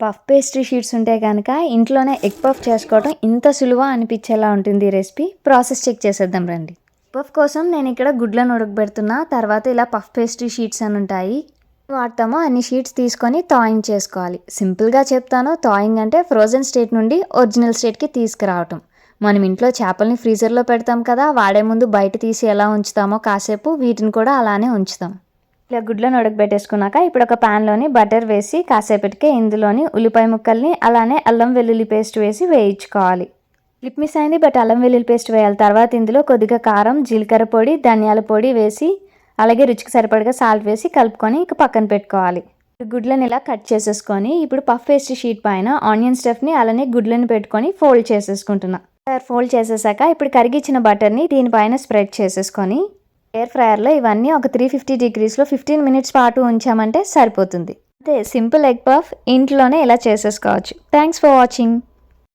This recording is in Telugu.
పఫ్ పేస్ట్రీ షీట్స్ ఉంటే కనుక ఇంట్లోనే ఎగ్ పఫ్ చేసుకోవడం ఇంత సులువా అనిపించేలా ఉంటుంది ఈ రెసిపీ. ప్రాసెస్ చెక్ చేసేద్దాం రండి. పఫ్ కోసం నేను ఇక్కడ గుడ్లను ఉడకబెడుతున్నా. తర్వాత ఇలా పఫ్ పేస్ట్రీ షీట్స్ అని ఉంటాయి వాడతామో అన్ని షీట్స్ తీసుకొని థాయింగ్ చేసుకోవాలి. సింపుల్గా చెప్తాను, థాయింగ్ అంటే ఫ్రోజన్ స్టేట్ నుండి ఒరిజినల్ స్టేట్కి తీసుకురావటం. మనం ఇంట్లో చేపల్ని ఫ్రీజర్లో పెడతాం కదా, వాడే ముందు బయట తీసి ఎలా ఉంచుతామో కాసేపు వీటిని కూడా అలానే ఉంచుతాం. ఇలా గుడ్లను ఉడకబెట్టేసుకున్నాక ఇప్పుడు ఒక ప్యాన్లోని బటర్ వేసి కాసేపటికే ఇందులోని ఉల్లిపాయ ముక్కల్ని అలానే అల్లం వెల్లుల్లి పేస్ట్ వేసి వేయించుకోవాలి. క్లిప్ మిస్ అయింది, బట్ అల్లం వెల్లుల్లి పేస్ట్ వేయాలి. తర్వాత ఇందులో కొద్దిగా కారం, జీలకర్ర పొడి, ధనియాల పొడి వేసి అలాగే రుచికి సరిపడగా సాల్ట్ వేసి కలుపుకొని ఇక పక్కన పెట్టుకోవాలి. గుడ్లను ఇలా కట్ చేసేసుకొని ఇప్పుడు పఫ్ పేస్ట్రీ షీట్ పైన ఆనియన్ స్టఫ్ని అలానే గుడ్లను పెట్టుకొని ఫోల్డ్ చేసేసుకుంటున్నా. ఫోల్డ్ చేసేసాక ఇప్పుడు కరిగిచ్చిన బటర్ని దీనిపైన స్ప్రెడ్ చేసేసుకొని ఎయిర్ ఫ్రైయర్లో ఇవన్నీ ఒక 350 degreesలో 15 minutes పాటు ఉంచామంటే సరిపోతుంది. అదే సింపుల్ ఎగ్ పఫ్ ఇంట్లోనే ఇలా చేసేసుకోవచ్చు. Thanks for watching.